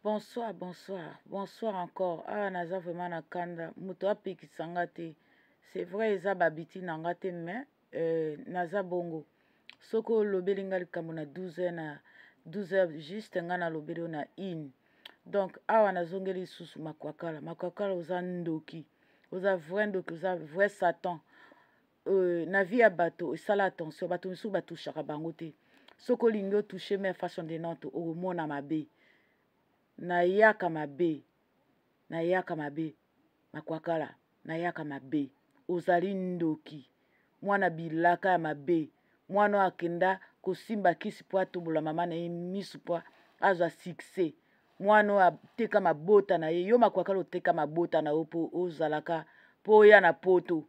Bonsoir, bonsoir, bonsoir encore. Ah, naza vraiment na kanda. Muto apekisanga te. C'est vrai, eza babiti nanga te, mais naza bongo. Soko lobeli nga likambo na 12h na 12h juste nga na lobeli na in. Donc awa nazongeli lisusu makwakala. Makwakala oza ndoki. Oza vrai ndoki, oza vrai satan. Na vie ya bato esala attention, bato misusu batushaka bango te. Soko lingi otouche me façon de note omona mabe. Nayaka mabe makwakala nayaka mabe ozali ndoki mwana bilaka ya mabe mwana akenda kosimba kisi po atobola mama na ye misu po azwa succès mwana ateka mabota na ye yo makwakala oteka mabota na yo po ozalaka po oya na poto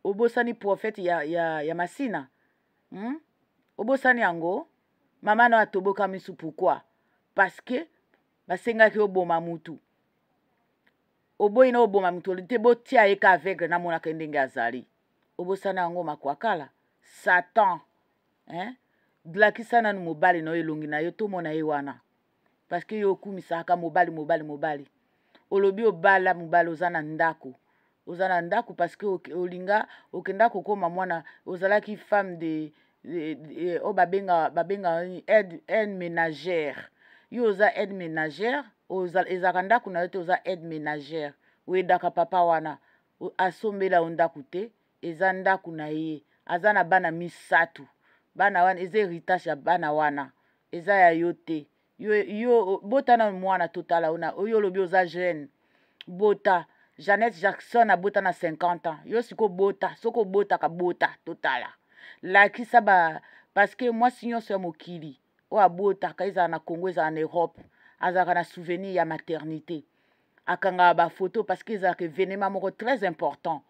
obosani prophète ya masina obosani yango mama na atoboka misu pourquoi parce que basengaki oboma mutu oboyi na oboma mutu te botia ye ka aveugle namonaka ndenge azali obosana yango makwakala satan lakisa nanu mobali na yo elongi na yo tomona ye wana parce que yo okumisaka mobali olobi obala mobali oza na ndako parce que olinga okenda kokoma mwana ozalaki femme de o babenga aide ménagère yo oza aide ménagère ezalaka ndako na yo te oza aide ménagère oyedaka papa wana asombela yo ndako te eza ndako na ye aza na bana misato bana wana eza héritage ya bana wana eza ya yo te yo botana mwana totala oyo olobi oza jeune bota Janet Jackson abota na 50 ans yo siko bota soko obotaka bota totala lakisa parce que mwasi nyonso ya mokili oyo abotaka ezala na Congo ezala na Europe azalaka na souvenir ya maternité akangaka bafoto parce que ezalaka événement moko très important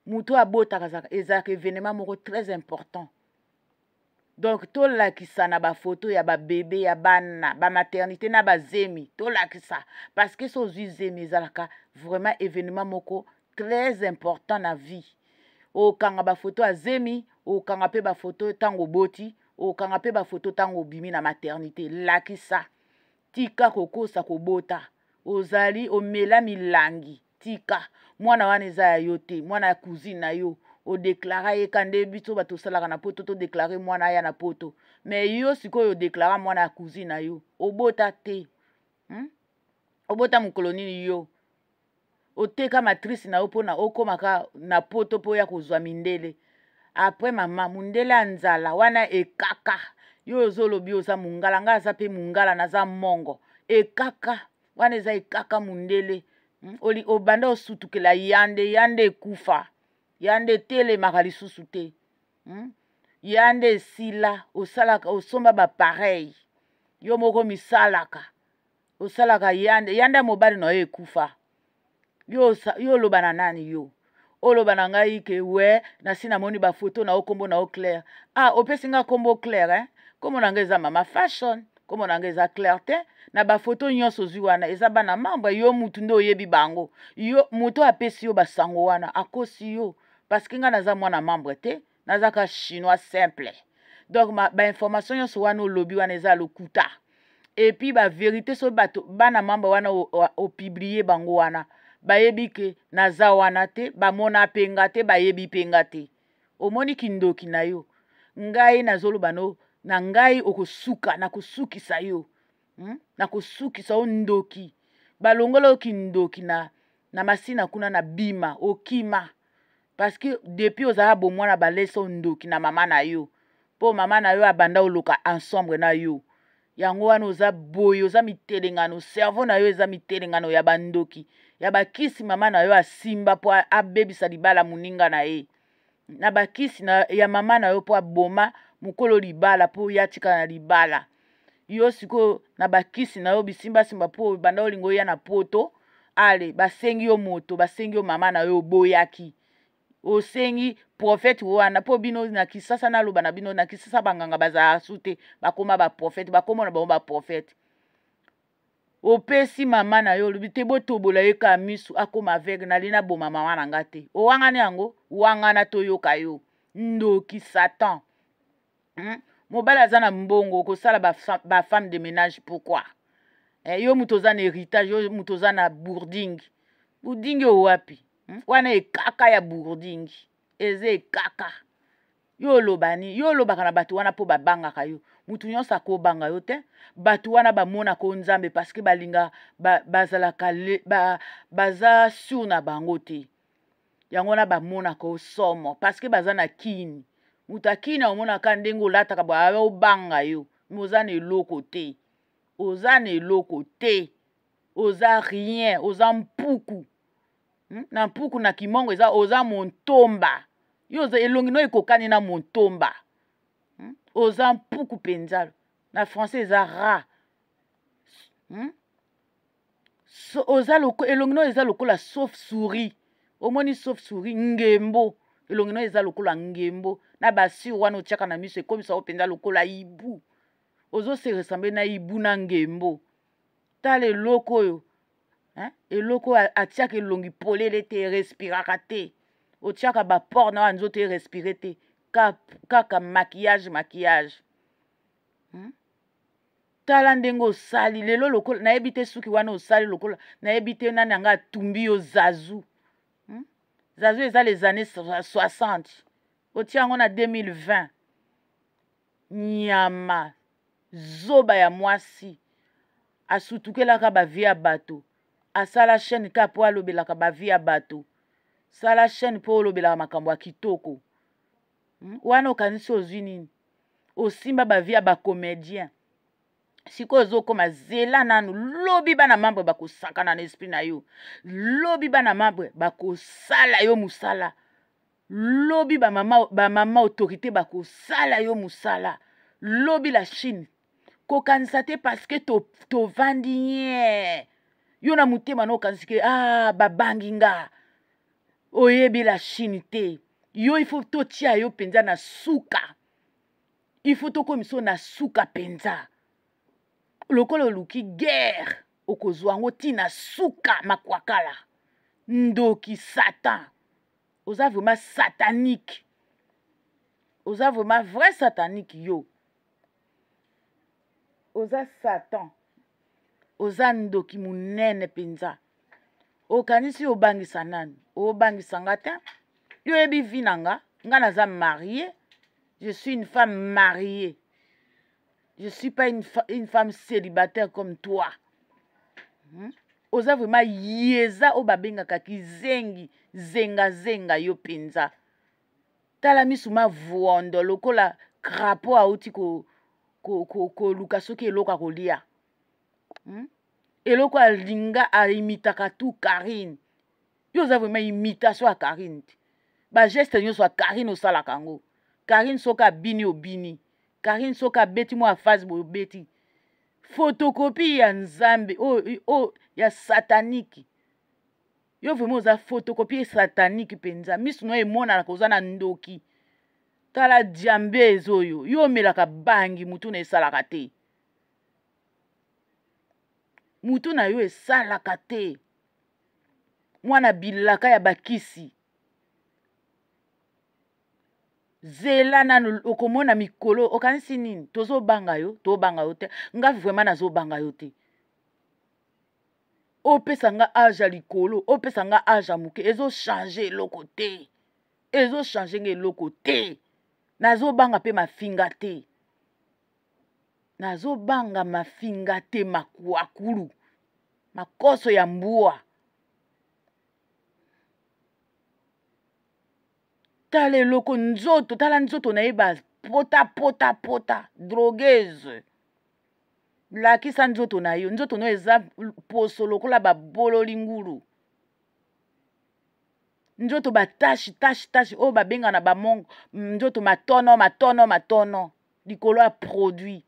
mutu abotaka ezalaka événement moko très important donc tolakisa na bafoto ya babebe ya bana bamaternité na bazemi tolakisa parce que so ozwi zemi ezalaka vraiment événement moko très important na vie okanga bafoto ya zemi okanga mpe bafoto ntango oboti okanga mpe bafoto ntango obimi na maternité lakisa tika kokosa kobota ozali omela milangi tika mwana wana eza ya yo te mwana ya cousine na yo odeklara ye ka nde biso bato osalaka na poto todeklare mwana aya na poto me yo sikoyo odeklara mwana ya cousine na yo obota te obota mokolo nini yo oteka matrice na yo mpona okomaka na poto mpo ya kozwa mindele apres mama mundele ya nzala wana ekaka yo ozolobi oza mungala nga aza mpe mungala naza mongo ekaka wana eza ekaka mundele obanda osutukela yande ekufa yande etelemaka lisusu te yande esila osomba bapareil yo moko misalaka osalaka yande ya mobali na yo ekufa yo oloba na nani yo oloba na ngai ke we nasi namoni bafoto na yo kombo na yo claire opesi nga kombo claire kombo na ngai eza mama fashion kombo na ngai eza claire te na bafoto nyonso ozwi wana eza bana membre yo mutu nde oyebi bango yo moto apesi yo basango wana akosi yo parce que nga naza mwana membre te nazaka chinois simple donc bainformation nyonso wana olobi wana eza lokuta epuis bavérité so bato bana membre wana opiblie bango wana bayebi ke naza wana te bamona penga te bayebi penga te omoni kindoki na yo ngai nazoloba na ngai okosuka nakosukisa yo nakosukisa yo ndoki balongola yo kindoki na masina kuna na bima okima parce que depuis ozala bomwana balesa yo ndoki na mama na yo mpo mama na yo abanda oloka ensemble na yo yango wana oza boye oza mitelengano cerveau na yo eza mitelengano ya bandoki ya bakisi mama na yo asimba mpo abebisa libala moninga na ye na bakisi ya mama na yo mpo aboma mokolo libala mpo yatika na libala yo sikoyo na bakisi na yo bisimbasimba mpo banda olingo oya na poto ale basengi yo moto basengi yo mama na yo oboyaki osengi prophète wana mpo bino na kisasa naloba na bino na kisasa banganga bazala su te bakoma baprophète bakoma na bango baprophète opesi mama na yo olobi te botobola ye ka misu akoma aveugle nali naboma mama na nga te owangani yango wangana toyoka yo ndoki satan mobali aza na mbongo okosala bafemme de ménage pourquoi Yo mutoza na héritage, yo mutoza na bourding. Bourding yo wapi? Wana ekaka ya bourding. Eze ekaka. Yo lobani, yo lobaka na batu wana po babangaka yo. Mutu nyonso akobanga yo te. Batu wana bamona ko nzambe parce que balinga bazalaka baza sur na bango te. Yango na bamona ko somo parce que baza na kini. Mutu akini omona ka ndenge olataka ba obanga yo. Oza na eloko te. Oza na eloko te. Oza rien, oza mpuku. Na mpuku na kimongo eza oza montomba. Yo elongi no ekokani na montomba. Oza mpuku penza. Na français eza rat. Oza elongi no eza lokola sauf souris. Omoni sauf souris ngembo. Elongi no eza lokola ngembo. Na basi wana otiaka na miso ekomisa openza lokola ibu. Ozo se ressemble na ibu na ngembo. Tala eloko oyo. Eloko atiaka elongi polele te respiraka te. Otiaka ba port na nzoto te respire te. Kaka maquillage. Tala ndenge osali. Lelo lokola nayebi te suki wana osali lokola. Nayebi te nani anga atumbi yo zazu. Zazu eza les années 60. Otia yango na 2020. Nyama. Zoba ya mwasi. Asutukelaka ba vie ya bato. Asala chaîne ka po alobelaka ba vie ya bato. Sala chaîne po olobelaka makambo ya kitoko. Wana okanisi ozwi nini? Osimba ba vie ya ba comédien. Siko ozokoma zela nanu lobi bana membre bakosakana na esprit na yo. Lobi bana membre bakosala yo musala. Lobi ba mama autorité bakosala yo musala. Lobi la Chine. Kokanisa te parce que to vandi nye. Yo na mutema no kanisi ke babangi nga. Oyebi la Chine te. Yo il faut to tia yo penza na suka. Il faut to komiso na suka penza. Lokolo luki guerre. Okozwa ngo tina suka makwakala. Ndoki Satan. Oza vraiment satanique. Oza vraiment vrai satanique yo. Oza Satan. Oza ndoki munene penza. Okanisi obangisa nani? Obangisa nga te. Yo ebi vinanga. Nga naza mariée. Je suis une femme mariée. Je ne suis pas une femme célibataire comme toi. Oza vraiment yeza obabengaka kizengi. Zenga yo penza. Tala misuma vondo lokola crapaud auti ko luka soki eloko akolia. Eloko alinga aimitaka tu Karine. Yo oza vraiment imitation ya Karine. Ba geste nyonso ya Karine osalaka yango. Karine soka bini obini. Karine soka beti mo afase bo beti. Photocopie ya nzambe ya satanique. Yo vraiment oza photocopie satanique penza. Misu no emona na koza na ndoki. Tala diambe ezoyo. Yo melaka bangi mutu na esalaka te. Mutu na yo esalaka te. Mwana bilaka ya bakisi. Zela nanu okomona mikolo. Okanisi nini? Tozo banga yo. To banga yo te. Nga vraiment nazo banga yo te. Opesa nga age likolo. Opesa nga age muke. Ezo changer eloko te. Ezo changer nge eloko te. Nazo banga pe mafinga te. Nazo banga mafinga te makuakulu. Makoso ya mbua. Tala eloko nzoto. Tala nzoto na yeba pota. Drogueuse. Lakisa nzoto na yo. Nzoto no eza poso lokola babololi ngulu. Nzoto tashi. O babenga na bamongo. Nzoto matono. Likolo ya produit.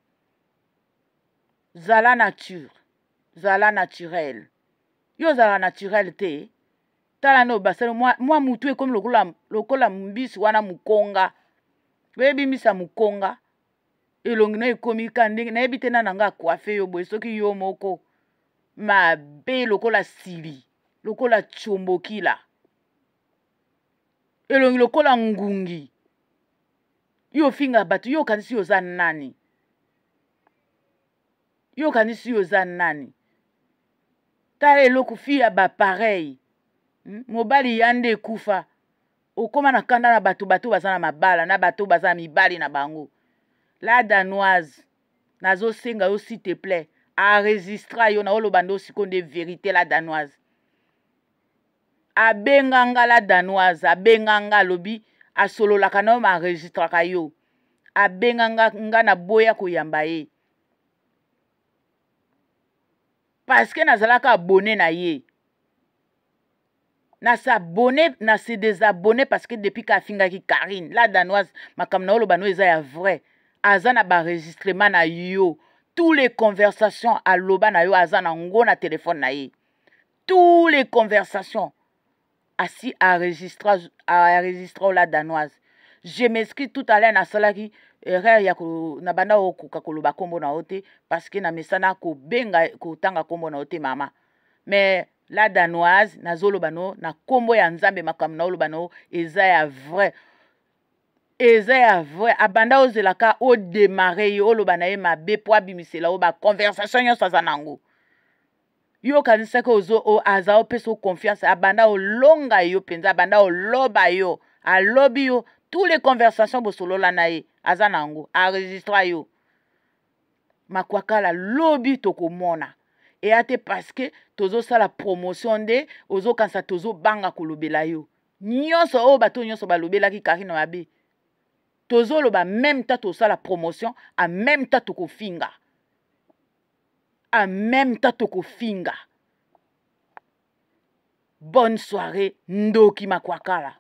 Zala nature. Zala naturel. Yo zala naturel te. Tala no basalo mwa mutu ekomi lokola mbisi wana mukonga. Webi misa mukonga. Elongi no ekomi kandenge. Na yebi te na nga coiffe yo boye soki yo moko. Mabe lokola sili. Lokola chombokila. Elongi lokola ngungi. Yo finga batu. Yo kanisi yo za nani? Yo kanisi yo za nani? tala eloko fi ya bapareil mobali yande ekufa okoma na kanda na bato baza na mabala na bato baza na mibali na bango. La danoise nazosenga yo s'il te plaît enregistra yo na oloba ndo siko nde vérité. La danoise abenganga la danoise abenganga alobi asololaka na yo ma enregistraka yo abenganga nga na boya koyamba ye parce que nazalaka abonné na ye na se désabonné parce que depuis kafingaki Karine. La danoise makambo na oloba no eza ya vrai aza na baenregistrement na yo tous les conversations aloba na yo aza na ngo na téléphone na ye tous les conversations asi enregistra la danoise. Je m'excuse tout à l'heure nasalaki erreur ya na banda okoka koloba kombo na ote parce que na mesana ko benga ko tanga kombo na ote mama. Mais la danoise nazoloba no na kombo ya nzambe makambo na oloba no eza ya vrai. Eza ya vrai abanda ozelaka o démarrer yo oloba na ye mabe po abimisela o ba conversation nyonso aza nango. Yo kanisaka ozo aza opesa confiance abanda olonga yo penza abanda oloba yo alobi yo tous les conversations bosolola na ye aza nango enregistra yo makwakala lobi tokomona et ate parce que tozo sala promotion de ozo kansa tozo banga kolobela yo nyonso o bato nyonso balobelaki Karine mabe tozo loba même temps to sala promotion en même temps tokofinga en même temps tokofinga. Bonne soirée, Ndoki Makwakala.